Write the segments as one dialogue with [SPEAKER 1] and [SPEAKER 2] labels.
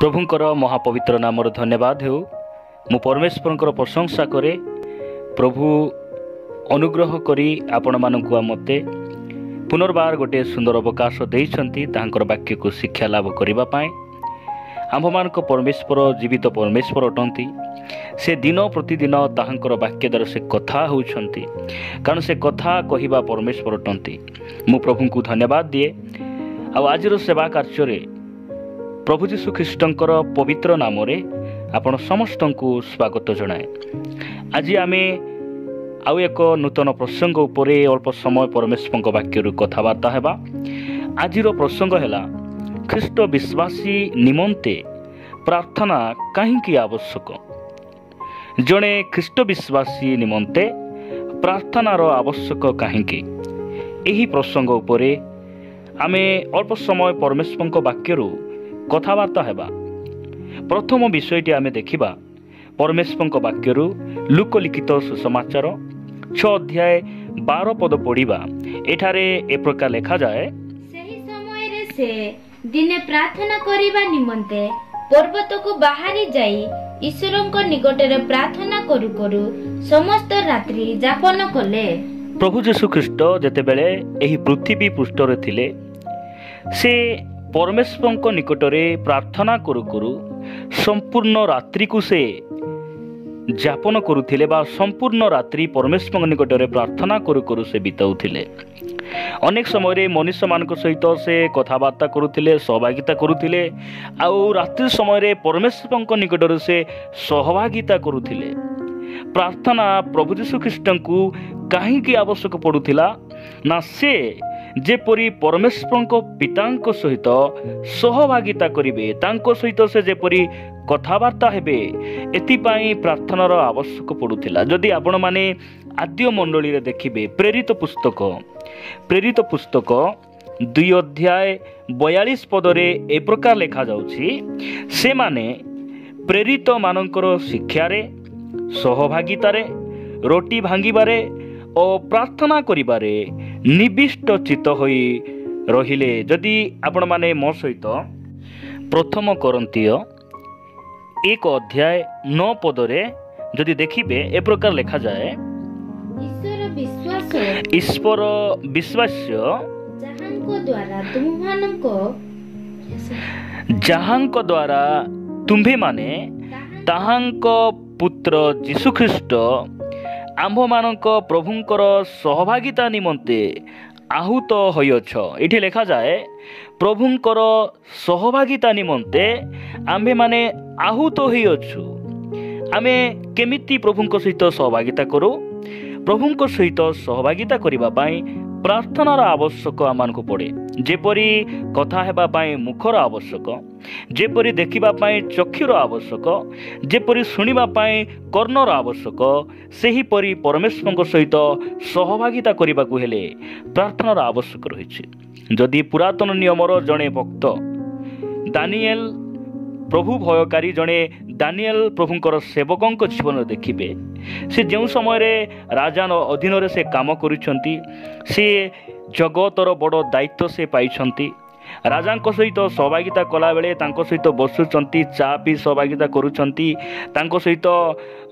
[SPEAKER 1] प्रभुंकर महापवित्र नाम धन्यवाद हो। मु परमेश्वर प्रशंसा करे। प्रभु अनुग्रह करी आपण मानक मते पुनर्बार गोटे सुंदर अवकाश देइछंती तांकर वाक्य को शिक्षा लाभ करिबा पाए। आम्भ मानक परमेश्वर जीवित परमेश्वर अटंती। से दिन प्रतिदिन ताहांकर वाक्य द्वारा से कथा होउछंती, कारण से कथा कहिबा परमेश्वर अटंती। मु प्रभु को धन्यवाद दिए। आजिर सेवा कार्य प्रभु जीशु ख्रीष्टंकर पवित्र नाम रे आपण समस्त को स्वागत जनाए। आज आमे आउ एक नूतन प्रसंग उपरे अल्प समय परमेश्वर वाक्य कथबार्ता हेबा। आजिर प्रसंग हैला ख्रीष्ट विश्वासी निमंते प्रार्थना कहीं आवश्यक। जड़े ख्रीष्ट विश्वासी निमंते प्रार्थनार आवश्यक कहीं यही प्रसंग उपरे आमे अल्प समय परमेश्वर वाक्य कथबार्ता हेबा। प्रथम विषयटी आमे देखिबा परमेश्वर वाक्य लुकलिखित सुसमाचार 6 अध्याय 12 पद पढ़िबा। एठारे ए प्रकार लिखा जाए,
[SPEAKER 2] सही समय रे से दिने प्रार्थना करिबा निमंते पर्वत को बाहरी जाई ईश्वरଙ୍କ निकटरे प्रार्थना करू करू समस्त रात्रि जापन कले।
[SPEAKER 1] प्रभु जीशु ख्रीष्ट जेतेबेले एही पृथ्वी पृष्ठरे थिले, से परमेश्वर निकटरे प्रार्थना करू करू संपूर्ण रात्रि को से जापन करुथिले बा संपूर्ण रात्रि परमेश्वर निकटरे प्रार्थना करू करू से बिताउथिले। अनेक समय मनुष्य मानक सहित से कथबार्ता करुथिले, सहभागिता करुथिले। आउ रात्रि समय परमेश्वर निकटरे से सहभागिता करुथिले। प्रार्थना प्रभु जीशु ख्रीष्ट को कहीं आवश्यक पड़ुथिला ना, से जेपरी परमेश्वर पिता सहित सहभागिता करिवे, तांको सहित से जेपरी कथबार्ता हेबे, एतिपाई प्रार्थनार आवश्यक पड़ुथिला। जदि आपण माने आद्य मंडली रे देखिबे प्रेरित पुस्तक 2 अध्याय 42 पदरे ए प्रकार लिखा जाउछि, से माने प्रेरित मानकर शिक्षारे, सहभागितारे, रोटी भांगिबारे और प्रार्थना करिबारे निविष्ट चित्त होई रहिले। जदि आपण माने मो सहित प्रथम कोरिन्थियो 1 अध्याय 9 पदरे जदि देखिबे ए प्रकार लिखा जाए, ईश्वर विश्वास्य जहांको द्वारा तुम्भे माने ताहांक पुत्र जीशु ख्रीष्ट आम्भ मानक प्रभुंकर सहभागिता निमंते आहूत होइछ। एठी लिखा जाए, प्रभुंकर सहभागिता निमंते आम्भे माने आहूत होइछु। आमे केमिति प्रभुंक सहित सहभागिता करू? प्रभुंक सहित सहभागिता करिबा पाई प्रार्थनार आवश्यक आमानकु पड़े। जेपरी कथा हेबा पाई मुखर आवश्यक, जेपरी देखिबा पाई चक्षुर आवश्यक, जेपरी सुनिबा पाई कर्णर आवश्यक, सेही परी परमेश्वर सहित सहभागिता करिबाकु हेले प्रार्थनार आवश्यक रहिछि। जदि पुरातन नियमर जड़े भक्त दानिएल प्रभु भयकारी जड़े दानिएल प्रभुंकर सेवकों जीवन देखिबे, से जो समय राजान अधीन से काम करुछंती, से जगतर बड़ दायित्व से पाइछंती। राजा सहित सहभागिता कला बेले तांको सहित बसुचंती, चा पी सहभागिता करुछंती, तांको सहित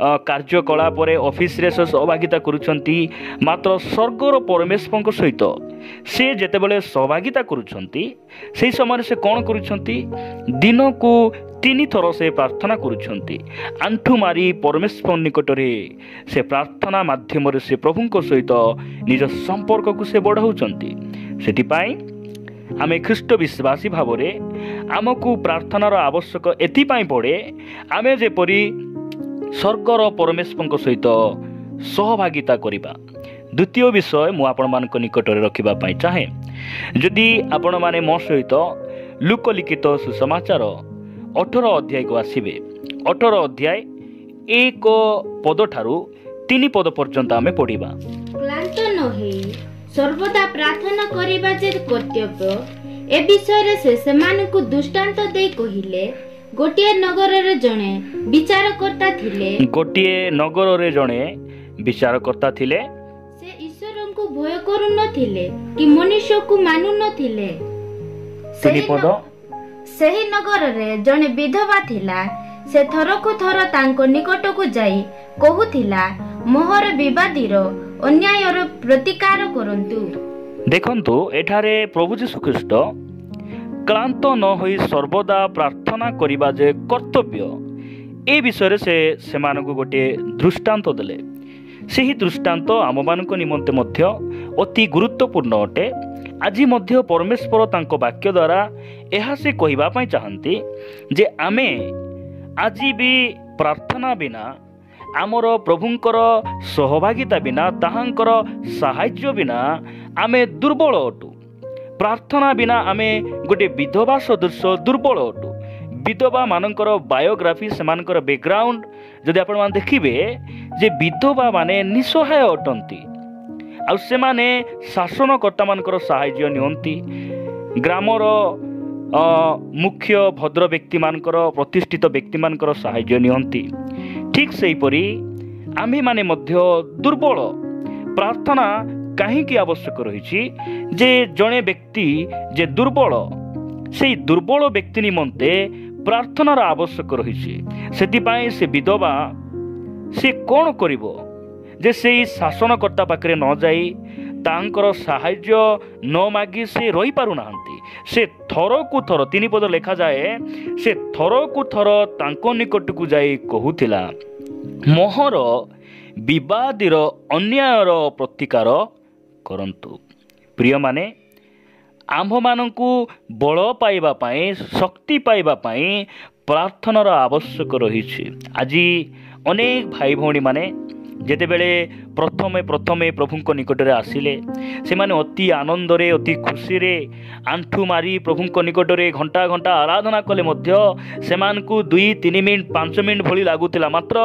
[SPEAKER 1] कार्यकलाप ऑफिस रे सहभागिता करुछंती। मात्र स्वर्गर परमेश्वर सहित से जेतेबेले सहभागिता करुछंती, सेही समय से कौन करुछंती? दिन को 3 थर से प्रार्थना करुछंती। आंठू मारी परमेश्वर निकटरे से प्रार्थना माध्यम से प्रभुंक सहित निज संपर्क को से बढ़ाउछंती। सेतिपाई आमे ख्रीष्ट विश्वासी भावरे आमको प्रार्थनार आवश्यक एथिपाई पड़े, आमे जेपरी स्वर्गर परमेश्वर सहित सहभागिता करिबा। द्वितीय विषय मु आपण मानक निकटरे रखिबा पाई चाहे। जदि आपण माने मो सहित लुकलिखित सुसमाचार 18 अध्याय को आसिबे, 18 अध्याय 1 पद ठारू 3 पद पर्यंत आमे पढ़िबा।
[SPEAKER 2] क्लांत नहे सर्वदा प्रार्थना करिबा जे कर्तव्य, ए विषय से सेमानकु दृष्टांत दे कहिले। गोटिए नगर रे जणे विचारकर्ता थिले,
[SPEAKER 1] गोटिए नगर रे जणे विचारकर्ता थिले,
[SPEAKER 2] से ईश्वरंकु भय करू नथिले कि मनुष्य को मानू नथिले। ସେହି ନଗରରେ ଜଣେ ବିଧବା ଥିଲା। ସେ ଥରକୁ ଥର ତାଙ୍କ ନିକଟକୁ ଯାଇ କହୁଥିଲା, ମୋହର ବିବାଦୀର ଅନ୍ୟାୟର ପ୍ରତିକାର କରନ୍ତୁ।
[SPEAKER 1] ଦେଖନ୍ତୁ, ଏଠାରେ ପ୍ରଭୁ ଯୀଶୁଖ୍ରୀଷ୍ଟ କ୍ଳାନ୍ତ ନ ହୋଇ ସର୍ବଦା ପ୍ରାର୍ଥନା କରିବା ଯେ କର୍ତ୍ତବ୍ୟ, ଏ ବିଷୟରେ ସେମାନଙ୍କୁ ଗୋଟିଏ ଦୃଷ୍ଟାନ୍ତ ଦେଲେ। ସେହି ଦୃଷ୍ଟାନ୍ତ ଆମମାନଙ୍କ ନିମନ୍ତେ ମଧ୍ୟ ଅତି ଗୁରୁତ୍ୱପୂର୍ଣ୍ଣ ଅଟେ। ଆଜି ମଧ୍ୟ ପରମେଶ୍ୱର ତାଙ୍କ ବାକ୍ୟ ଦ୍ୱାରା ଏହା ସେ କହିବା ପାଇଁ ଚାହାନ୍ତି ଯେ ଆମେ ଆଜି ବି ପ୍ରାର୍ଥନା ବିନା, ଆମର ପ୍ରଭୁଙ୍କର ସହଭାଗିତା ବିନା, ତାହାଙ୍କର ସାହାଯ୍ୟ ବିନା ଆମେ ଦୁର୍ବଳ ଅଟୁ। ପ୍ରାର୍ଥନା ବିନା ଆମେ ଗୋଟିଏ ବିଧବା ସଦୃଶ ଦୁର୍ବଳ ଅଟୁ। ବିଧବା ମାନଙ୍କର ବାୟୋଗ୍ରାଫି, ସେମାନଙ୍କର ବ୍ୟାକଗ୍ରାଉଣ୍ଡ ଯଦି ଆପଣମାନେ ଦେଖିବେ ଯେ ବିଧବା ମାନେ ନିଃସହାୟ ଅଟନ୍ତି, ଆଉ ସେମାନେ ଶାସନକର୍ତ୍ତାମାନଙ୍କର ସାହାଯ୍ୟ ନିଅନ୍ତି। ଗ୍ରାମର ମୁଖ୍ୟ ଭଦ୍ର ବ୍ୟକ୍ତିମାନଙ୍କର, ପ୍ରତିଷ୍ଠିତ ବ୍ୟକ୍ତିମାନଙ୍କର ସାହାଯ୍ୟ ନିଅନ୍ତି। ଠିକ୍ ସେହିପରି ଆମ୍ଭେମାନେ ମଧ୍ୟ ଦୁର୍ବଳ। ପ୍ରାର୍ଥନା କାହିଁକି ଆବଶ୍ୟକ ରହିଛି? ଯେ ଜଣେ ବ୍ୟକ୍ତି ଯେ ଦୁର୍ବଳ, ସେହି ଦୁର୍ବଳ ବ୍ୟକ୍ତି ନିମନ୍ତେ ପ୍ରାର୍ଥନାର ଆବଶ୍ୟକ ରହିଛି। ସେଥିପାଇଁ ସେ ବିଧବା ସେ କ'ଣ କରିବ? ଯେ ସେହି ଶାସନକର୍ତ୍ତା ପାଖରେ ନ ଯାଇ ତାଙ୍କର ସାହାଯ୍ୟ ନ ମାଗି ସେ ରହିପାରୁନାହାନ୍ତି। ସେ ଥରକୁ ଥର, 3 ପଦ ଲେଖାଯାଏ, ସେ ଥରକୁ ଥର ତାଙ୍କ ନିକଟକୁ ଯାଇ କହୁଥିଲା, ମୋହର ବିବାଦୀର ଅନ୍ୟାୟର ପ୍ରତିକାର କରନ୍ତୁ। ପ୍ରିୟମାନେ, ଆମ୍ଭମାନଙ୍କୁ ବଳ ପାଇବା ପାଇଁ, ଶକ୍ତି ପାଇବା ପାଇଁ ପ୍ରାର୍ଥନାର ଆବଶ୍ୟକ ରହିଛି। ଆଜି ଅନେକ ଭାଇ ଭଉଣୀମାନେ ଯେତେବେଳେ ପ୍ରଥମେ ପ୍ରଭୁଙ୍କ ନିକଟରେ ଆସିଲେ, ସେମାନେ ଅତି ଆନନ୍ଦରେ, ଅତି ଖୁସିରେ ଆଣ୍ଠୁ ମାରି ପ୍ରଭୁଙ୍କ ନିକଟରେ ଘଣ୍ଟା ଘଣ୍ଟା ଆରାଧନା କଲେ ମଧ୍ୟ ସେମାନଙ୍କୁ 2-3 ମିନିଟ୍ 5 ମିନିଟ୍ ଭଳି ଲାଗୁଥିଲା। ମାତ୍ର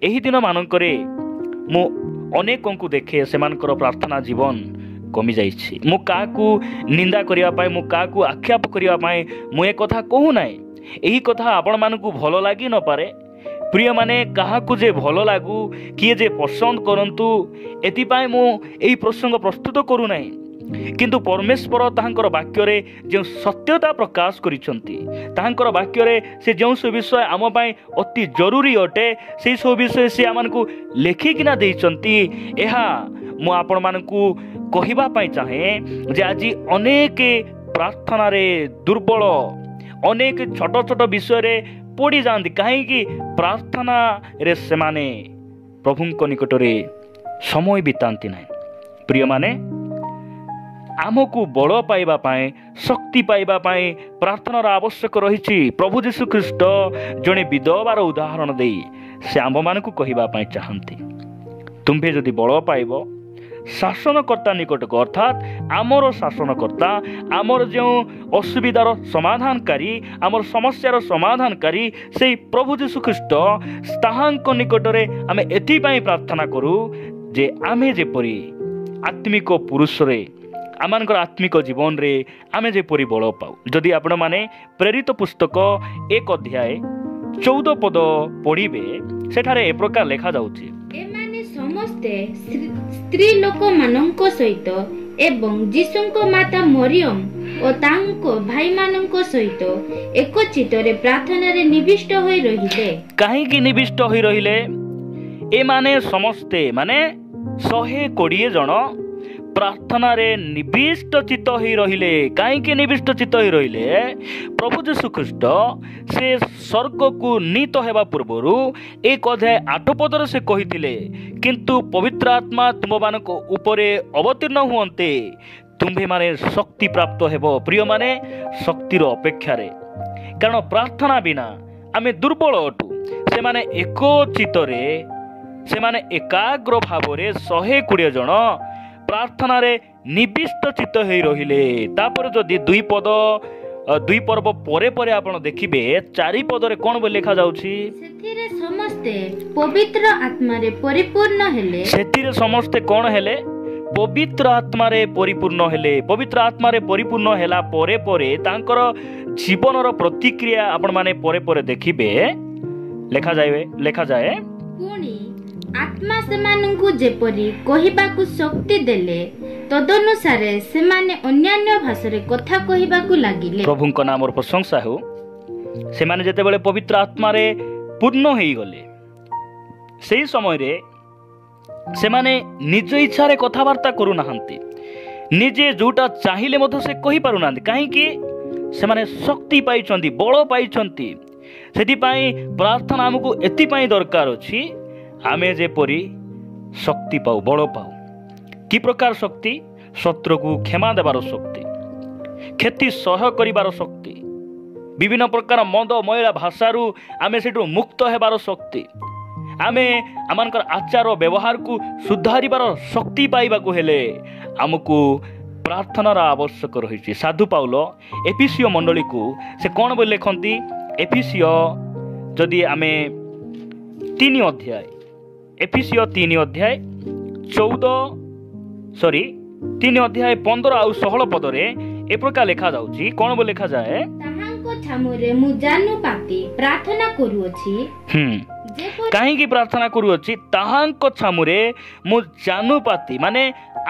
[SPEAKER 1] ଏହି ଦିନମାନଙ୍କରେ ମୁଁ ଅନେକଙ୍କୁ ଦେଖେ ସେମାନଙ୍କର ପ୍ରାର୍ଥନା ଜୀବନ କମିଯାଇଛି। ମୁଁ କାହାକୁ ନିନ୍ଦା କରିବା ପାଇଁ, ମୁଁ କାହାକୁ ଆକ୍ଷେପ କରିବା ପାଇଁ ମୁଁ ଏ କଥା କହୁନାହିଁ। ଏହି କଥା ଆପଣମାନଙ୍କୁ ଭଲ ଲାଗି ନପାରେ। ପ୍ରିୟମାନେ, କାହାକୁ ଯେ ଭଲ ଲାଗୁ, କିଏ ଯେ ପସନ୍ଦ କରନ୍ତୁ, ଏଥିପାଇଁ ମୁଁ ଏହି ପ୍ରସଙ୍ଗ ପ୍ରସ୍ତୁତ କରୁନାହିଁ। କିନ୍ତୁ ପରମେଶ୍ୱର ତାହାଙ୍କର ବାକ୍ୟରେ ଯେଉଁ ସତ୍ୟତା ପ୍ରକାଶ କରିଛନ୍ତି, ତାହାଙ୍କର ବାକ୍ୟରେ ସେ ଯେଉଁସବୁ ବିଷୟ ଆମ ପାଇଁ ଅତି ଜରୁରୀ ଅଟେ, ସେହିସବୁ ବିଷୟ ସେ ଆମମାନଙ୍କୁ ଲେଖିକିନା ଦେଇଛନ୍ତି। ଏହା ମୁଁ ଆପଣମାନଙ୍କୁ କହିବା ପାଇଁ ଚାହେଁ ଯେ ଆଜି ଅନେକ ପ୍ରାର୍ଥନାରେ ଦୁର୍ବଳ, ଅନେକ ଛୋଟ ଛୋଟ ବିଷୟରେ ପଡ଼ିଯାଆନ୍ତି। କାହିଁକି? ପ୍ରାର୍ଥନାରେ ସେମାନେ ପ୍ରଭୁଙ୍କ ନିକଟରେ ସମୟ ବିତାନ୍ତି ନାହିଁ। ପ୍ରିୟମାନେ, ଆମକୁ ବଳ ପାଇବା ପାଇଁ, ଶକ୍ତି ପାଇବା ପାଇଁ ପ୍ରାର୍ଥନାର ଆବଶ୍ୟକ ରହିଛି। ପ୍ରଭୁ ଯୀଶୁଖ୍ରୀଷ୍ଟ ଜଣେ ବିଧବାର ଉଦାହରଣ ଦେଇ ସେ ଆମ୍ଭମାନଙ୍କୁ କହିବା ପାଇଁ ଚାହାନ୍ତି, ତୁମ୍ଭେ ଯଦି ବଳ ପାଇବ ଶାସନକର୍ତ୍ତା ନିକଟକୁ, ଅର୍ଥାତ୍ ଆମର ଶାସନକର୍ତ୍ତା, ଆମର ଯେଉଁ ଅସୁବିଧାର ସମାଧାନକାରୀ, ଆମର ସମସ୍ୟାର ସମାଧାନକାରୀ ସେହି ପ୍ରଭୁ ଯୀଶୁଖ୍ରୀଷ୍ଟ, ତାହାଙ୍କ ନିକଟରେ ଆମେ ଏଥିପାଇଁ ପ୍ରାର୍ଥନା କରୁ ଯେ ଆମେ ଯେପରି ଆତ୍ମିକ ପୁରୁଷରେ, ଆମମାନଙ୍କର ଆତ୍ମିକ ଜୀବନରେ ଆମେ ଯେପରି ବଳ ପାଉ। ଯଦି ଆପଣମାନେ ପ୍ରେରିତ ପୁସ୍ତକ 1 ଅଧ୍ୟାୟ 14 ପଦ ପଢ଼ିବେ, ସେଠାରେ ଏ ପ୍ରକାର ଲେଖାଯାଉଛି,
[SPEAKER 2] ଏମାନେ ସମସ୍ତେ ସ୍ତ୍ରୀ ଲୋକମାନଙ୍କ ସହିତ ଏବଂ ଯୀଶୁଙ୍କ ମାତା ମରିୟମ ଓ ତାଙ୍କ ଭାଇମାନଙ୍କ ସହିତ ଏକଚିତରେ ପ୍ରାର୍ଥନାରେ ନିବିଷ୍ଟ ହୋଇ ରହିଲେ।
[SPEAKER 1] କାହିଁକି ନିବିଷ୍ଟ ହୋଇ ରହିଲେ? ଏମାନେ ସମସ୍ତେ, ମାନେ 120 ଜଣ ପ୍ରାର୍ଥନାରେ ନିବିଷ୍ଟ ଚିତ୍ତ ହୋଇ ରହିଲେ। କାହିଁକି ନିବିଷ୍ଟ ଚିତ୍ତ ହୋଇ ରହିଲେ? ପ୍ରଭୁ ଯୀଶୁଖ୍ରୀଷ୍ଟ ସେ ସ୍ୱର୍ଗକୁ ନୀତ ହେବା ପୂର୍ବରୁ 1 ଅଧ୍ୟାୟ 8 ପଦରେ ସେ କହିଥିଲେ, କିନ୍ତୁ ପବିତ୍ର ଆତ୍ମା ତୁମମାନଙ୍କ ଉପରେ ଅବତୀର୍ଣ୍ଣ ହୁଅନ୍ତେ, ତୁମ୍ଭେମାନେ ଶକ୍ତି ପ୍ରାପ୍ତ ହେବ। ପ୍ରିୟମାନେ, ଶକ୍ତିର ଅପେକ୍ଷାରେ, କାରଣ ପ୍ରାର୍ଥନା ବିନା ଆମେ ଦୁର୍ବଳ ଅଟୁ। ସେମାନେ ଏକଚିତ୍ତରେ, ସେମାନେ ଏକାଗ୍ର ଭାବରେ 120 ଜଣ ପ୍ରାର୍ଥନାରେ ନିବିଷ୍ଟ ଚିତ୍ତ ହୋଇ ରହିଲେ। ତାପରେ ଯଦି 2 ପର୍ବ ପରେ ପରେ ଆପଣ ଦେଖିବେ 4 ପଦରେ କ'ଣ ବୋଲି ଲେଖାଯାଉଛି,
[SPEAKER 2] ସେଥିରେ ସମସ୍ତେ ପବିତ୍ର ଆତ୍ମାରେ ପରିପୂର୍ଣ୍ଣ ହେଲେ।
[SPEAKER 1] ସେଥିରେ ସମସ୍ତେ କ'ଣ ହେଲେ? ପବିତ୍ର ଆତ୍ମାରେ ପରିପୂର୍ଣ୍ଣ ହେଲେ। ପବିତ୍ର ଆତ୍ମାରେ ପରିପୂର୍ଣ୍ଣ ହେଲା ପରେ ପରେ ତାଙ୍କର ଜୀବନର ପ୍ରତିକ୍ରିୟା ଆପଣମାନେ ପରେ ପରେ ଦେଖିବେ। ଲେଖାଯାଏ,
[SPEAKER 2] ପୁଣି ଆତ୍ମା ସେମାନଙ୍କୁ ଯେପରି କହିବାକୁ ଶକ୍ତି ଦେଲେ, तदनुसारे सेमाने अन्यान्य भाषारे कथा कहिबाकु लागिले।
[SPEAKER 1] प्रभुଙ୍କ नामର ପ୍ରଶଂସା ହେଉ। ସେମାନେ ଯେତେବେଳେ ପବିତ୍ର ଆତ୍ମାରେ ପୂର୍ଣ୍ଣ ହେଇଗଲେ ସେହି ସମୟରେ ସେମାନେ ନିଜ ଇଚ୍ଛାରେ କଥାବାର୍ତ୍ତା କରୁନାହାନ୍ତି, ନିଜେ ଯୋଉଟା ଚାହିଁଲେ ମଧ୍ୟ ସେ କହିପାରୁନାହାନ୍ତି। କାହିଁକି? ସେମାନେ ଶକ୍ତି ପାଇଛନ୍ତି, ବଳ ପାଇଛନ୍ତି। ସେଥିପାଇଁ ପ୍ରାର୍ଥନା ଆମକୁ ଏଥିପାଇଁ ଦରକାର ଅଛି, ଆମେ ଯେପରି ଶକ୍ତି ପାଉ, ବଳ ପାଉ। କି ପ୍ରକାର ଶକ୍ତି? ଶତ୍ରୁକୁ କ୍ଷମା ଦେବାର ଶକ୍ତି, କ୍ଷତି ସହ୍ୟ କରିବାର ଶକ୍ତି, ବିଭିନ୍ନ ପ୍ରକାର ମଦ ମଇଳା ଭାଷାରୁ ଆମେ ସେଠୁ ମୁକ୍ତ ହେବାର ଶକ୍ତି, ଆମେ ଆମମାନଙ୍କର ଆଚାର ବ୍ୟବହାରକୁ ସୁଧାରିବାର ଶକ୍ତି ପାଇବାକୁ ହେଲେ ଆମକୁ ପ୍ରାର୍ଥନାର ଆବଶ୍ୟକ ରହିଛି। ସାଧୁ ପାଉଲ ଏଫିସିଓ ମଣ୍ଡଳୀକୁ ସେ କ'ଣ ବୋଲି ଲେଖନ୍ତି? ଏଫିସିଓ ଯଦି ଆମେ 3 ଅଧ୍ୟାୟ, ଏଫିସିଓ 3 ଅଧ୍ୟାୟ 3 ଅଧ୍ୟାୟ 15 ଆଉ 16 ପଦରେ ଏ ପ୍ରକାର ଲେଖାଯାଉଛି। କ'ଣ ବୋଲି ଲେଖାଯାଏ?
[SPEAKER 2] ତାହାଙ୍କ ଛାମୁରେ ମୁଁ ଜାନୁ ପାତି ପ୍ରାର୍ଥନା କରୁଅଛି।
[SPEAKER 1] କାହିଁକି ପ୍ରାର୍ଥନା କରୁଅଛି? ତାହାଙ୍କ ଛାମୁରେ ମୁଁ ଜାନୁ ପାତି, ମାନେ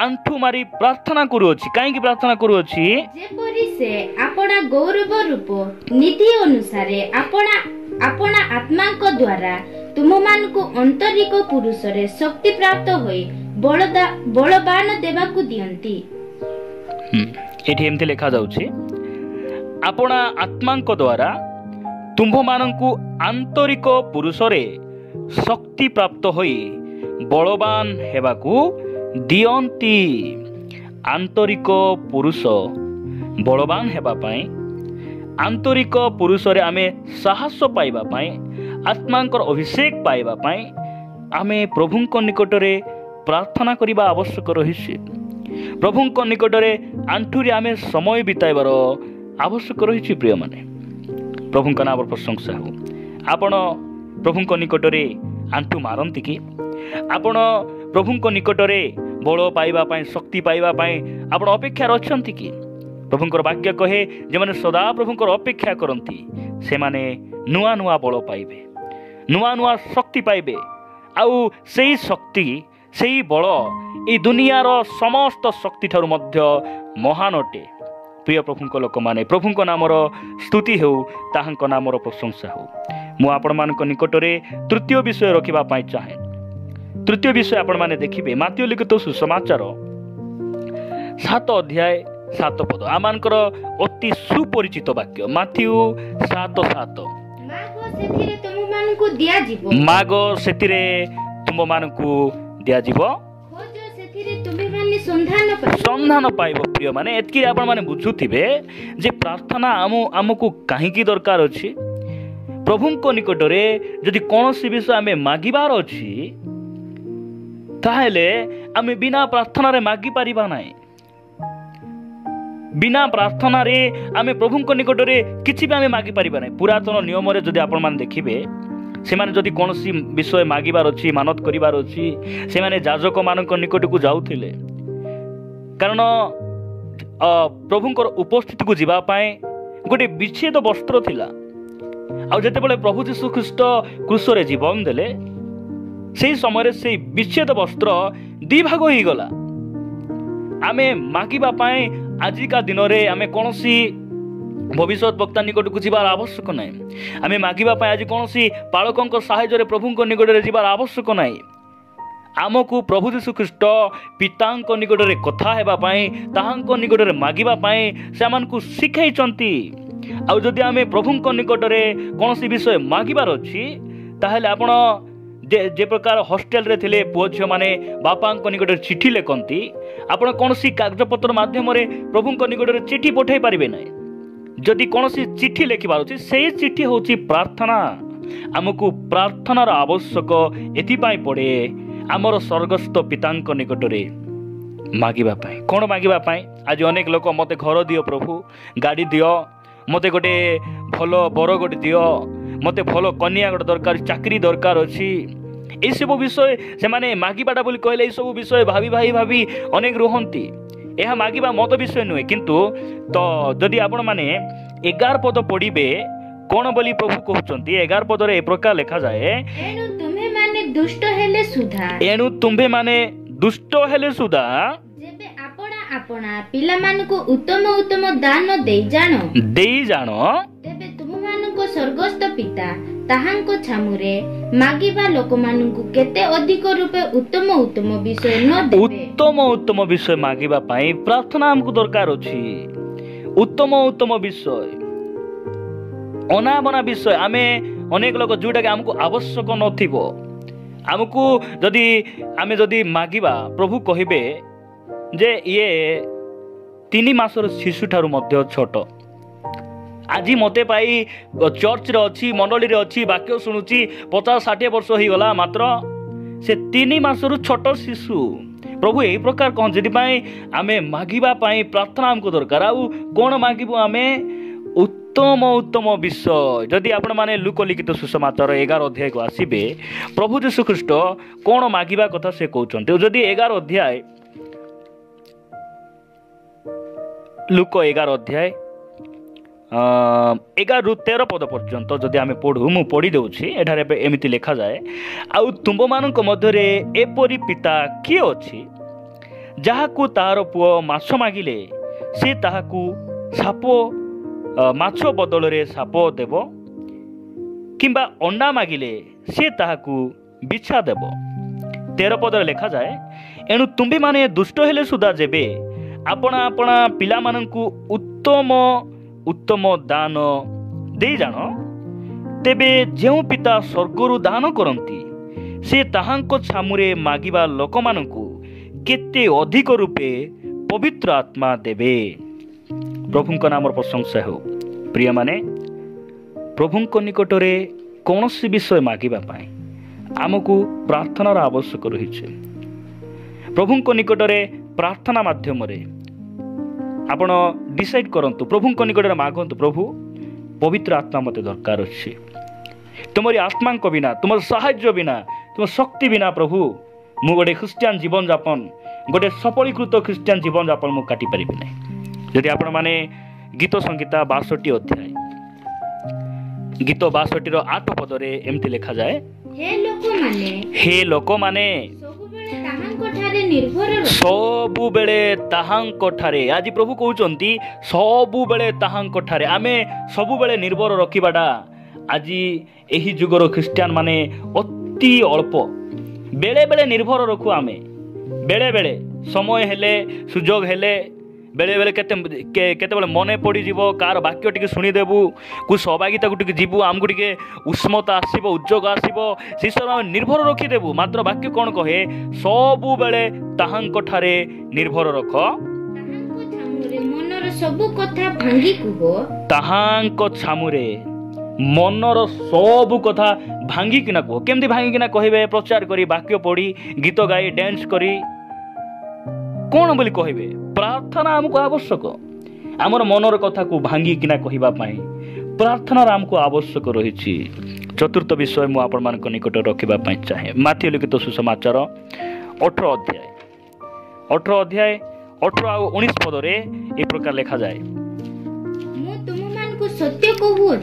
[SPEAKER 1] ଆଣ୍ଠୁ ମାରି ପ୍ରାର୍ଥନା କରୁଅଛି। କାହିଁକି ପ୍ରାର୍ଥନା କରୁଅଛି?
[SPEAKER 2] ଯେପରି ସେ ଆପଣା ଗୌରବ ରୂପ ନିଧି ଅନୁସାରେ ଆପଣା ଆତ୍ମାଙ୍କ ଦ୍ୱାରା ତୁମମାନଙ୍କୁ ଆନ୍ତରିକ ପୁରୁଷରେ ଶକ୍ତି ପ୍ରାପ୍ତ ହୋଇ ବଳବାନ ଦେବାକୁ ଦିଅନ୍ତି।
[SPEAKER 1] ଏଠି ଏମିତି ଲେଖାଯାଉଛି, ଆପଣା ଆତ୍ମାଙ୍କ ଦ୍ୱାରା ତୁମ୍ଭମାନଙ୍କୁ ଆନ୍ତରିକ ପୁରୁଷରେ ଶକ୍ତି ପ୍ରାପ୍ତ ହୋଇ ବଳବାନ ହେବାକୁ ଦିଅନ୍ତି। ଆନ୍ତରିକ ପୁରୁଷ ବଳବାନ ହେବା ପାଇଁ, ଆନ୍ତରିକ ପୁରୁଷରେ ଆମେ ସାହସ ପାଇବା ପାଇଁ, ଆତ୍ମାଙ୍କର ଅଭିଷେକ ପାଇବା ପାଇଁ ଆମେ ପ୍ରଭୁଙ୍କ ନିକଟରେ ପ୍ରାର୍ଥନା କରିବା ଆବଶ୍ୟକ ରହିଛି। ପ୍ରଭୁଙ୍କ ନିକଟରେ ଆଣ୍ଠୁରେ ଆମେ ସମୟ ବିତାଇବାର ଆବଶ୍ୟକ ରହିଛି। ପ୍ରିୟମାନେ, ପ୍ରଭୁଙ୍କ ନାମର ପ୍ରଶଂସା ହେଉ। ଆପଣ ପ୍ରଭୁଙ୍କ ନିକଟରେ ଆଣ୍ଠୁ ମାରନ୍ତି କି? ଆପଣ ପ୍ରଭୁଙ୍କ ନିକଟରେ ବଳ ପାଇବା ପାଇଁ, ଶକ୍ତି ପାଇବା ପାଇଁ ଆପଣ ଅପେକ୍ଷାରେ ଅଛନ୍ତି କି? ପ୍ରଭୁଙ୍କର ବାକ୍ୟ କହେ, ଯେଉଁମାନେ ସଦା ପ୍ରଭୁଙ୍କର ଅପେକ୍ଷା କରନ୍ତି ସେମାନେ ନୂଆ ନୂଆ ବଳ ପାଇବେ, ନୂଆ ନୂଆ ଶକ୍ତି ପାଇବେ। ଆଉ ସେଇ ଶକ୍ତି, ସେଇ ବଳ এই ଦୁନିଆର ସମସ୍ତ ଶକ୍ତି ଠାରୁ ମଧ୍ୟ ମହାନ ଅଟେ। ପ୍ରିୟ ପ୍ରଭୁଙ୍କ ଲୋକମାନେ, ପ୍ରଭୁଙ୍କ ନାମର ସ୍ତୁତି ହେଉ, ତାହାଙ୍କ ନାମର ପ୍ରଶଂସା ହେଉ। ମୁଁ ଆପଣମାନଙ୍କ ନିକଟରେ ତୃତୀୟ ବିଷୟ ରଖିବା ପାଇଁ ଚାହେଁ। ତୃତୀୟ ବିଷୟ ଆପଣମାନେ ଦେଖିବେ ମାଥିଉ ଲିଖିତ ସୁସମାଚାର 7 ଅଧ୍ୟାୟ 7 ପଦ। ଆମମାନଙ୍କର ଅତି ସୁପରିଚିତ ବାକ୍ୟ ମାଥିଉ 7:7। ମାଗ ସେଥିରେ ତୁମମାନଙ୍କୁ ଦିଆଯିବ, ସନ୍ଧାନ ପାଇବ। ପ୍ରିୟ ମାନେ, ଏତିକି ଆପଣମାନେ ବୁଝୁଥିବେ ଯେ ପ୍ରାର୍ଥନା ଆମକୁ କାହିଁକି ଦରକାର ଅଛି। ପ୍ରଭୁଙ୍କ ନିକଟରେ ଯଦି କୌଣସି ବିଷୟ ଆମେ ମାଗିବାର ଅଛି, ତାହେଲେ ଆମେ ବିନା ପ୍ରାର୍ଥନାରେ ମାଗିପାରିବା ନାହିଁ। ବିନା ପ୍ରାର୍ଥନାରେ ଆମେ ପ୍ରଭୁଙ୍କ ନିକଟରେ କିଛି ବି ଆମେ ମାଗିପାରିବା ନାହିଁ। ପୁରାତନ ନିୟମରେ ଯଦି ଆପଣମାନେ ଦେଖିବେ, ସେମାନେ ଯଦି କୌଣସି ବିଷୟ ମାଗିବାର ଅଛି, ମାନତ କରିବାର ଅଛି, ସେମାନେ ଯାଜକମାନଙ୍କ ନିକଟକୁ ଯାଉଥିଲେ। କାରଣ ପ୍ରଭୁଙ୍କର ଉପସ୍ଥିତିକୁ ଯିବା ପାଇଁ ଗୋଟେ ବିଚ୍ଛେଦ ବସ୍ତ୍ର ଥିଲା। ଆଉ ଯେତେବେଳେ ପ୍ରଭୁ ଯୀଶୁ ଖ୍ରୀଷ୍ଟ କ୍ରୁଶରେ ଜୀବନ ଦେଲେ, ସେହି ସମୟରେ ସେହି ବିଚ୍ଛେଦ ବସ୍ତ୍ର 2 ଭାଗ ହୋଇଗଲା। ଆମେ ମାଗିବା ପାଇଁ ଆଜିକା ଦିନରେ ଆମେ କୌଣସି ଭବିଷ୍ୟତ ବକ୍ତା ନିକଟକୁ ଯିବାର ଆବଶ୍ୟକ ନାହିଁ। ଆମେ ମାଗିବା ପାଇଁ ଆଜି କୌଣସି ପାଳକଙ୍କ ସାହାଯ୍ୟରେ ପ୍ରଭୁଙ୍କ ନିକଟରେ ଯିବାର ଆବଶ୍ୟକ ନାହିଁ। ଆମକୁ ପ୍ରଭୁ ଯୀଶୁ ଖ୍ରୀଷ୍ଟ ପିତାଙ୍କ ନିକଟରେ କଥା ହେବା ପାଇଁ, ତାହାଙ୍କ ନିକଟରେ ମାଗିବା ପାଇଁ ସେମାନଙ୍କୁ ଶିଖାଇଛନ୍ତି। ଆଉ ଯଦି ଆମେ ପ୍ରଭୁଙ୍କ ନିକଟରେ କୌଣସି ବିଷୟ ମାଗିବାର ଅଛି, ତାହେଲେ ଆପଣ ଯେ ପ୍ରକାର ହଷ୍ଟେଲରେ ଥିଲେ ପୁଅ ଝିଅମାନେ ବାପାଙ୍କ ନିକଟରେ ଚିଠି ଲେଖନ୍ତି, ଆପଣ କୌଣସି କାଗଜପତ୍ର ମାଧ୍ୟମରେ ପ୍ରଭୁଙ୍କ ନିକଟରେ ଚିଠି ପଠାଇ ପାରିବେ ନାହିଁ। ଯଦି କୌଣସି ଚିଠି ଲେଖିବାର ଅଛି, ସେହି ଚିଠି ହେଉଛି ପ୍ରାର୍ଥନା। ଆମକୁ ପ୍ରାର୍ଥନାର ଆବଶ୍ୟକ ଏଥିପାଇଁ ପଡ଼େ, ଆମର ସ୍ୱର୍ଗସ୍ଥ ପିତାଙ୍କ ନିକଟରେ ମାଗିବା ପାଇଁ। କ'ଣ ମାଗିବା ପାଇଁ? ଆଜି ଅନେକ ଲୋକ ମୋତେ ଘର ଦିଅ ପ୍ରଭୁ, ଗାଡ଼ି ଦିଅ, ମୋତେ ଗୋଟେ ଭଲ ବର ଗୋଟେ ଦିଅ, ମୋତେ ଭଲ କନ୍ୟା ଗୋଟେ ଦରକାର, ଚାକିରି ଦରକାର ଅଛି। ଏସବୁ ବିଷୟ ସେମାନେ ମାଗିବାଟା ବୋଲି କହିଲେ ଏସବୁ ବିଷୟ ଭାବି ଅନେକ ରୁହନ୍ତି। ଏହା ମାଗିବା ମତ ବିଷୟ ନୁହେଁ। କିନ୍ତୁ ତ ଯଦି ଆପଣମାନେ 11 ପଦ ପଢ଼ିବେ, କ'ଣ ବୋଲି ପ୍ରଭୁ କହୁଛନ୍ତି? 11 ପଦରେ ଏ ପ୍ରକାର ଲେଖାଯାଏ, ଏଣୁ ତୁମ୍ଭେମାନେ ଦୁଷ୍ଟ ହେଲେ ସୁଦ୍ଧା ଯେବେ ଆପଣା
[SPEAKER 2] आपणा पिलामानकु उत्तम उत्तम दान देई जानो तेबे तुममानकु स्वर्गस्थ पिता ताहांको छामुरे मागिबा लोकमानकु केते अधिक रूपे उत्तम उत्तम विषय न देबे।
[SPEAKER 1] उत्तम विषय मागिबा पई प्रार्थना हमकु दरकार अछि। उत्तम विषय अनाबना विषय आमे अनेक लोक जोटा कि हमकु आवश्यक नथिबो हमकु जदि मागिबा प्रभु कहिबे जे ये 3 मासर शिशु ठारू मध्य छोट आज मते पाई चर्च रे अछि मंडली रे अछि वाक्य सुनुची 50-60 वर्ष ही गला मात्र से 3 मासर छोट शिशु प्रभु एही प्रकार कोन जदि पाई आमे मागिबा पाई प्रार्थना हमको दरकार आउ कोन मागिबो आमे उत्तम विषय। जदि आपण माने लूक लिखित सुसमाचार 11 अध्याय को आसीबे प्रभु यीशु ख्रीष्ट कोन मागिबा कथा से कहउचंते। जदि 11 अध्याय लूक 11 अध्याय 11-13 पद पर्यंत जदि आमे पढ़ू मु पढ़ी देउछि एठारे एमिति लिखा जाए आउ तुम मानक मध्यरे एपरि पिता किए अछि जाहाकू तार पुओ माछ मागिले से ताहाकू सापो माछ बदल रे साप देव किंबा अंडा मागिले से ताहाकू बिछा देव। 13 पद लिखा जाए एणु तुम्बी माने दुष्ट हेले सुधा जेबे आपणा आपणा पिला माननकु उत्तम दान देई जान तेबे जेउ पिता स्वर्गरु दान करंती से ताहांको छामुरे मागिबा लोक माननकु केते अधिक रूपे पवित्र आत्मा देबे। प्रभुଙ୍କ नामर प्रशंसा हो। प्रिय माने प्रभुଙ୍କ निकटरे कौनसी विषय मागिबा पाई आमको प्रार्थनार आवश्यक रही। प्रभुଙ୍କ निकटरे प्रार्थना माध्यम रे आपण डिसाइड करंतु प्रभुଙ୍କ निकटरे मागंतु प्रभु पवित्र आत्मा मते दरकार अछि तुमरी आत्मा को बिना तुम साहाय्य बिना तुम शक्ति बिना प्रभु मु गोटे ख्रिस्टियन जीवन जापन गोटे सफलीकृत ख्रिस्टियन जीवन जापन मु काटी परिबि नै। यदि आपण माने गीत संगीता 62 अध्याय गीत 62 रो 8 पद रे एमति लिखा जाए हे लोक माने सबु बेले ताहांको ठारे आज प्रभु कहउचंती सबु बेले ताहांको ठारे आमे सबु बेले निर्भर रखिबाडा आज एही जुगर ख्रिस्टियन माने अति अल्प बेले बेले निर्भर रखु आमे बेले बेले समय हेले सुजोग हेले बेले बेले केते बेले मने पड़ी जीवो कार वाक्य टिके सुनी देबू कु सहभागिता को टिके जीवू आमको टिके उष्मता आसीबो उद्योग आसीबो से सब हम निर्भर रखी देबू मात्र वाक्य कोन कहे सबु बेले ताहांको ठारे निर्भर रख
[SPEAKER 2] मनर सब कथा भांगी कुहो
[SPEAKER 1] ताहांको छामुरे मनर सब कथा भांगी किना को केमती भांगी किना कहबे प्रचार करी वाक्य पढ़ी गीत गाई डांस करी कौन बोली कहबे प्रार्थना हमको आवश्यक आमर मनर कथा को भांगी किना कहबा पई प्रार्थना हमको आवश्यक रही। चतुर्थ विषय मु आपण मान निकट रखिबा पई चाहे माथि लिखित सुसमाचार 18 अध्याय 18 और 19 पद रे ए प्रकार लिखा जाए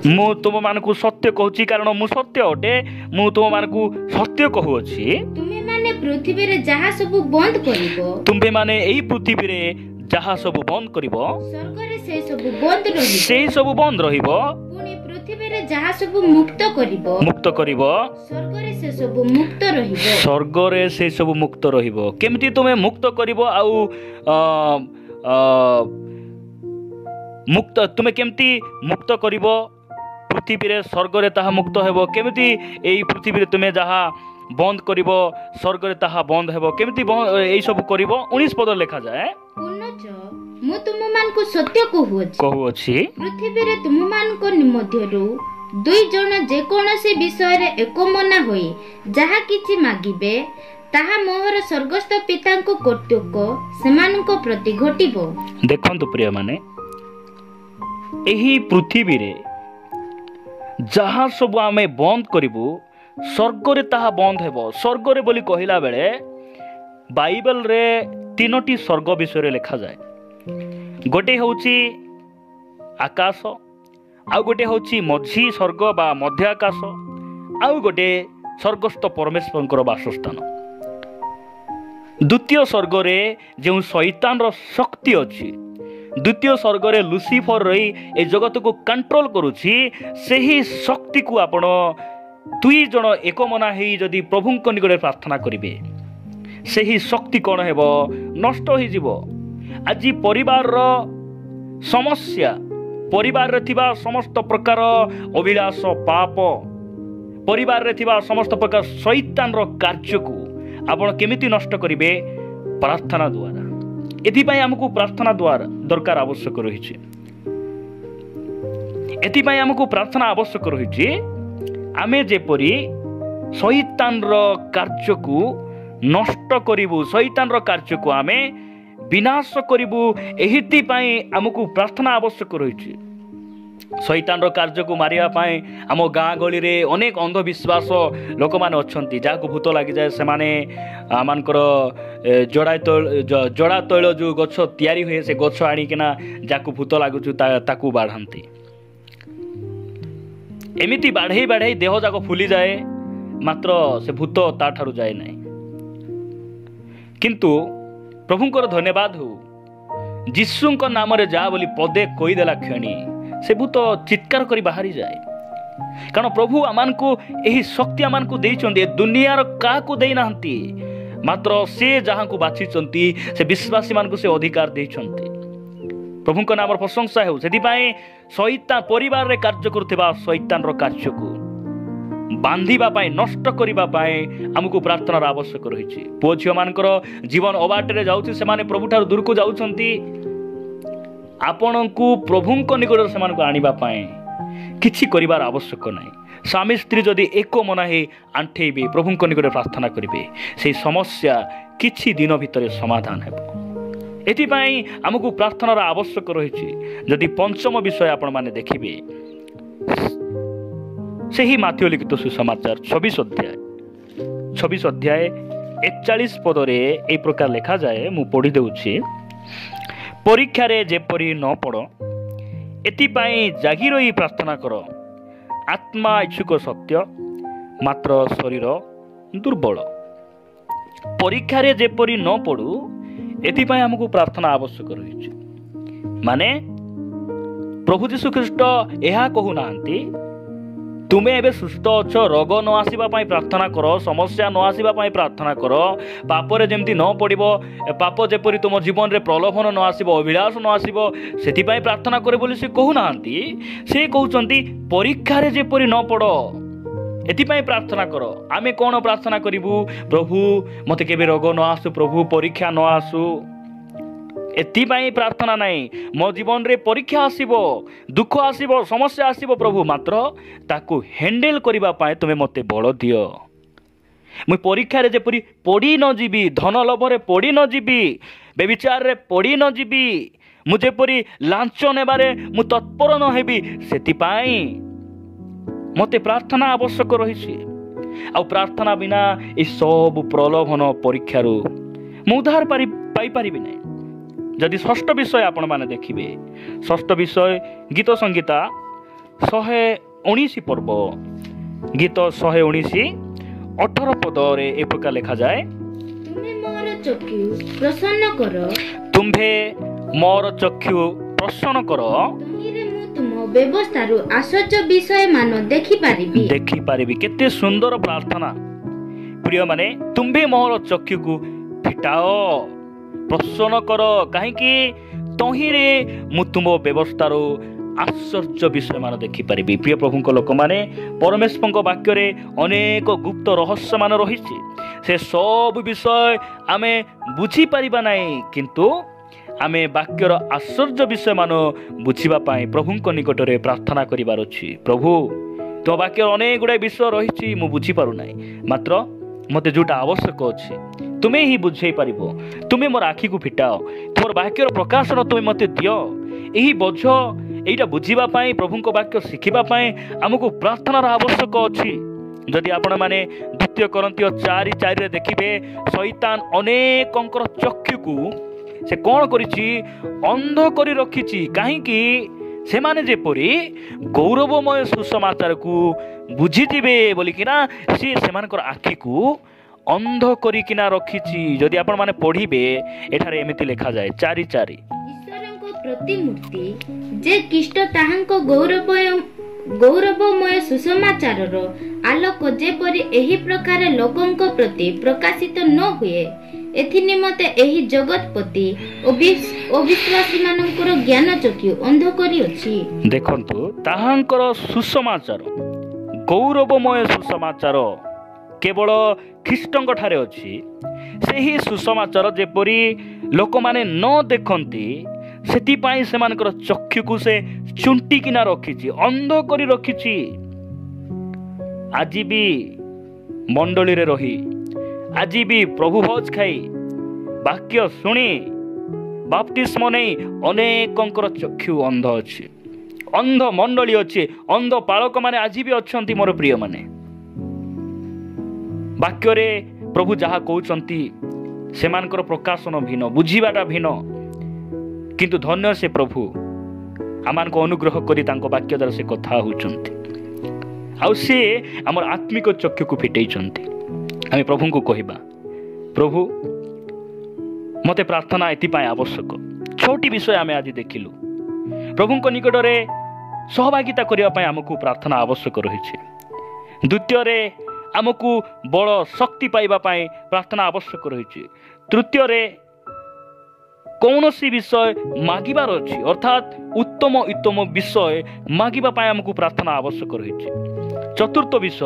[SPEAKER 1] मु तुम मानकु सत्य कहूची कारण मु सत्य अटे मु तुम मानकु सत्य कहूची
[SPEAKER 2] तुमे माने पृथ्वी रे जहा सब बंद करिवो
[SPEAKER 1] तुमे माने एही पृथ्वी रे जहा सब बंद करिवो
[SPEAKER 2] स्वर्ग रे से सब बंद रहिबो
[SPEAKER 1] सेही सब बंद रहिबो
[SPEAKER 2] पुनी पृथ्वी रे जहा सब मुक्त करिवो स्वर्ग रे से सब मुक्त रहिबो
[SPEAKER 1] स्वर्ग रे से सब मुक्त रहिबो केमती तुमे मुक्त करिवो आउ मुक्त तुमे केमती मुक्त करिवो पृथ्वी रे स्वर्ग रे ताहा मुक्त हेबो केमती एई पृथ्वी रे तुमे जहा बंद करिवो स्वर्ग रे ताहा बंद हेबो केमती एई सब करिवो 19 पद लिखा जाए
[SPEAKER 2] पुनच मु तुम मान को सत्य
[SPEAKER 1] कहूची
[SPEAKER 2] पृथ्वी रे तुम मान को मध्यरु दुई जण जे कोनोसी विषय रे एकमना होई जहा किछि मागिबे ताहा मोहर स्वर्गस्थ पिता को कर्तव्य सेमानको प्रति घटिबो।
[SPEAKER 1] देखंतु प्रिय माने एही पृथ्वी रे जहा सब आमे बंद करिबू स्वर्ग रे ताहा बंद हेबो स्वर्ग रे बोली कहिला बेले बाइबल रे 3टी स्वर्ग विषय रे लिखा जाए गोटे होची आकाश आउ गोटे होची मझी स्वर्ग बा मध्य आकाश आउ गोटे स्वर्गस्थ परमेश्वरଙ୍କର ବାସସ୍ଥାନ द्वितीय स्वर्गरे जो शैतान शक्ति अच्छी, द्वितीय स्वर्गरे लुसिफर रही ए जगत को कंट्रोल करुछि, सही शक्ति को आपण दुई जन एक मना ही जदि प्रभु निकट प्रार्थना करेंगे, सही शक्ति कौन हेब नष्ट हो जीव। आज परिवार समस्या, परिवार रे थिबा समस्त प्रकार अभिलाष पाप, परिवार रे थिबा समस्त प्रकार शैतान रो कार्य को आपण केमिति नष्ट करिवे? प्रार्थना द्वारा। एथिपाई हमकु प्रार्थना द्वारा दरकार आवश्यक रहिछि, एथिपाई हमकु प्रार्थना आवश्यक रहिछि। आमे जेपरि शैतान रो कार्य को नष्ट करिवु, शैतान रो कार्य को आमे विनाश करिवु, एहिथिपाई हमकु प्रार्थना आवश्यक रहिछि। शैतान कार्य को मारिया पाए आम गाँ गली रे अनेक अंधविश्वास लोक मैंने अच्छा जहाँ भूत लगी जाए से आमर जड़ा तैल जो गछ तैयारी हुए से गछ आणिकिना जहाँ भूत लगुच ताकू बाढ़ाती, एमिति बाढ़ई बाढ़ई देह जाक फुली जाए, मात्र से भूत ताठारु जाए नहीं। किंतु प्रभुंकर धन्यवाद हो, जीशुंक नाम रे जा बोली पदे कहीदेला क्षणी से भूत चित्कार करी बाहरी जाए। कारण प्रभु आमान को यही शक्ति आमान को देइचंती, दुनियार का को देई नाहंती, मात्र से जहां को बाछिचंती से विश्वासी मान को से अधिकार देइचंती। प्रभु को नाम प्रशंसा हो। सेति पई शैतान परिवार रे कार्य करथिबा शैतान रो कार्य को बांधिबा पाए, नष्ट करिबा पाए हमको प्रार्थनार आवश्यक रहिछि। पुओ झियो मानकर जीवन अबाटरे जाउछि, से माने प्रभु ठार दूर को जाउछंती, आपण को प्रभु निकट से आनिबा पाए किछि करिबार आवश्यक नहीं। स्वामी स्त्री जदि एक मना ही आंठेबे प्रभु निकट प्रार्थना करेंगे, से समस्या किछि दिन भितर समाधान हेबो। एथिपाई हमको प्रार्थनार आवश्यक रही। जदि पंचम विषय आपण माने देखिबे, सही माथ्यू लिखित सुसमाचार 26 अध्याय 41 पदरे ए प्रकार लिखा जाए, मु पढ़ी देउछि। परीक्षा रे जेपरि न पड़, एथिपाई जागी रही प्रार्थना कर। आत्मा इच्छुक सत्य, मात्र शरीर दुर्बल। परीक्षा रे जेपरि न पड़ू, एथिपाई हमको प्रार्थना आवश्यक रही। माने प्रभु जीशु ख्रीष्ट यह कहू नाहंती तुमे एबे सुस्थ अछ, रोग न आसीबा पाई प्रार्थना कर, समस्या न आसीबा पाई प्रार्थना कर, पापरे जेमती न पड़िबो, पाप जेपरि तुम जीवन रे प्रलोभन न आसीबो, अभिलाष न आसीबो, सेति पाई प्रार्थना करे बोली से कहू नाहंती। से कहउचंती परीक्षा रे जेपरि न पड़, एति पाई प्रार्थना कर। आमे कोन प्रार्थना करिवु? प्रभु मते केबे रोग न आसु, प्रभु परीक्षा न आसु, एथिपाई प्रार्थना नहीं। मो जीवन रे परीक्षा आसीबो, दुख आसीबो, समस्या आसीबो, प्रभु मात्र ताकू हैंडल करिबा पाए तुमे मते बल दियो। मुई परीक्षा रे जेपरि पड़ी न जीवी, धन लोभ रे पड़ी न जीवी, बेविचार रे पड़ी न जीवी, मु जेपरि लांच नेबारे मु तत्पर न हेबी, सेथिपाई मते प्रार्थना आवश्यक रहिछि। आ प्रार्थना बिना ए सब प्रलोभन परीक्षारू मु उद्धार पाई पारिबि नै। जदि षष्ठ विषय आपण माने देखिबे, षष्ठ विषय गीत संगीता 119 पर्व, गीत 119 18 पदरे ए प्रकार लिखा जाए।
[SPEAKER 2] तुम्हे मोर चक्षु प्रसन्न कर,
[SPEAKER 1] तुम्हे मोर चक्षु प्रसन्न कर,
[SPEAKER 2] तहिरे मु तुम व्यवस्थारु आश्चर्य विषय मान देखि पारिबी।
[SPEAKER 1] केते सुंदर प्रार्थना प्रिय माने। तुम्हे मोर चक्षु को फिटाओ, प्रसन्न कर, कहीं तहिरे मु तुम व्यवस्थार आश्चर्य विषय मान देखि पारिबी। प्रिय प्रभु लोक माने परमेश्वर वाक्य रे अनेक गुप्त रहस्य मान रही, से सब विषय आमे बुझी पारिबा नहीं, किंतु आमे वाक्यर आश्चर्य विषय मान बुझिबा पाए प्रभु निकट रे प्रार्थना करिबार अछि। प्रभु तो वाक्यर अनेक गुडा विषय रही, मु बुझी पारु नाही, मात्र मते जोटा आवश्यक अछि तुमे ही बुझे पारिबो। तुमे मोर आखि को फिटाओ, तुमर वाक्यर प्रकाशन तुमे मते दियो। एही बोझ एटा बुझिबा पाए, प्रभुंक वाक्य शिखिबा पाए हमको प्रार्थनार आवश्यक अछि। जदि आपण माने 2 कोरिन्थियो 4:4 रे देखिबे, शैतान अनेकंकर चक्षु को से कोन करिछि? अंध करी रखिछि। काहेकि सेमाने जेपरि गौरवमय सुसमाचार को बुझिथिबे बोलिकिना से सेमानकर आखि को ଅନ୍ଧ କରିକିନା ରଖିଛି। ଯଦି ଆପଣମାନେ ପଢ଼ିବେ ଏଠାରେ ଏମିତି ଲେଖାଯାଏ 4:4
[SPEAKER 2] ଈଶ୍ୱରଙ୍କ ପ୍ରତିମୂର୍ତ୍ତି ଯେ ଖ୍ରୀଷ୍ଟ ତାହାଙ୍କ ଗୌରବମୟ ସୁସମାଚାରର ଆଲୋକ ଯେପରି ଏହି ପ୍ରକାର ଲୋକଙ୍କ ପ୍ରତି ପ୍ରକାଶିତ ନ ହୁଏ, ଏଥି ନିମନ୍ତେ ଏହି ଜଗତପତି ଅବିଶ୍ୱାସୀମାନଙ୍କର ଜ୍ଞାନ ଚକ୍ଷୁ ଅନ୍ଧ କରିଅଛି।
[SPEAKER 1] ଦେଖନ୍ତୁ, ତାହାଙ୍କର ସୁସମାଚାର, ଗୌରବମୟ ସୁସମାଚାର କେବଳ ଖ୍ରୀଷ୍ଟଙ୍କ ଠାରେ ଅଛି। ସେହି ସୁସମାଚାର ଯେପରି ଲୋକମାନେ ନ ଦେଖନ୍ତି, ସେଥିପାଇଁ ସେମାନଙ୍କର ଚକ୍ଷୁକୁ ସେ ଚୁଣ୍ଟିକିନା ରଖିଛି, ଅନ୍ଧ କରି ରଖିଛି। ଆଜି ବି ମଣ୍ଡଳୀରେ ରହି, ଆଜି ବି ପ୍ରଭୁ ଭୋଜ ଖାଇ, ବାକ୍ୟ ଶୁଣି, ବାପ୍ତିସ୍ମ ନେଇ ଅନେକଙ୍କର ଚକ୍ଷୁ ଅନ୍ଧ ଅଛି, ଅନ୍ଧ ମଣ୍ଡଳୀ ଅଛି, ଅନ୍ଧ ପାଳକମାନେ ଆଜି ବି ଅଛନ୍ତି। ମୋର ପ୍ରିୟମାନେ, ବାକ୍ୟରେ ପ୍ରଭୁ ଯାହା କହୁଛନ୍ତି ସେମାନଙ୍କର ପ୍ରକାଶନ ଭିନ୍ନ, ବୁଝିବାଟା ଭିନ୍ନ। କିନ୍ତୁ ଧନ୍ୟ ସେ ପ୍ରଭୁ, ଆମମାନଙ୍କୁ ଅନୁଗ୍ରହ କରି ତାଙ୍କ ବାକ୍ୟ ଦ୍ୱାରା ସେ କଥା ହେଉଛନ୍ତି, ଆଉ ସେ ଆମର ଆତ୍ମିକ ଚକ୍ଷୁକୁ ଫିଟେଇଛନ୍ତି। ଆମେ ପ୍ରଭୁଙ୍କୁ କହିବା, ପ୍ରଭୁ ମୋତେ ପ୍ରାର୍ଥନା ଏଥିପାଇଁ ଆବଶ୍ୟକ। 6ଟି ବିଷୟ ଆମେ ଆଜି ଦେଖିଲୁ। ପ୍ରଭୁଙ୍କ ନିକଟରେ ସହଭାଗିତା କରିବା ପାଇଁ ଆମକୁ ପ୍ରାର୍ଥନା ଆବଶ୍ୟକ ରହିଛି। ଦ୍ୱିତୀୟରେ ଆମକୁ ବଳ ଶକ୍ତି ପାଇବା ପାଇଁ ପ୍ରାର୍ଥନା ଆବଶ୍ୟକ ରହିଛି। ତୃତୀୟରେ କୌଣସି ବିଷୟ ମାଗିବାର ଅଛି, ଅର୍ଥାତ୍ ଉତ୍ତମ ବିଷୟ ମାଗିବା ପାଇଁ ଆମକୁ ପ୍ରାର୍ଥନା ଆବଶ୍ୟକ ରହିଛି। ଚତୁର୍ଥ ବିଷୟ,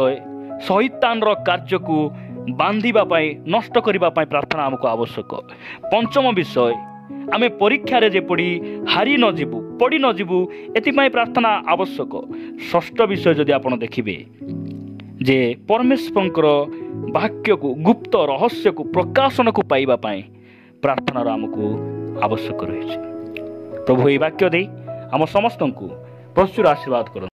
[SPEAKER 1] ଶୈତାନର କାର୍ଯ୍ୟକୁ ବାନ୍ଧିବା ପାଇଁ, ନଷ୍ଟ କରିବା ପାଇଁ ପ୍ରାର୍ଥନା ଆମକୁ ଆବଶ୍ୟକ। ପଞ୍ଚମ ବିଷୟ, ଆମେ ପରୀକ୍ଷାରେ ଯେପରି ହାରି ନଯିବୁ, ପଡ଼ି ନଯିବୁ, ଏଥିପାଇଁ ପ୍ରାର୍ଥନା ଆବଶ୍ୟକ। ଷଷ୍ଠ ବିଷୟ ଯଦି ଆପଣ ଦେଖିବେ ଯେ ପରମେଶ୍ୱରଙ୍କର ବାକ୍ୟକୁ, ଗୁପ୍ତ ରହସ୍ୟକୁ, ପ୍ରକାଶନକୁ ପାଇବା ପାଇଁ ପ୍ରାର୍ଥନାର ଆମକୁ ଆବଶ୍ୟକ ରହିଛି। ପ୍ରଭୁ ଏହି ବାକ୍ୟ ଦେଇ ଆମ ସମସ୍ତଙ୍କୁ ପ୍ରଚୁର ଆଶୀର୍ବାଦ କରନ୍ତୁ।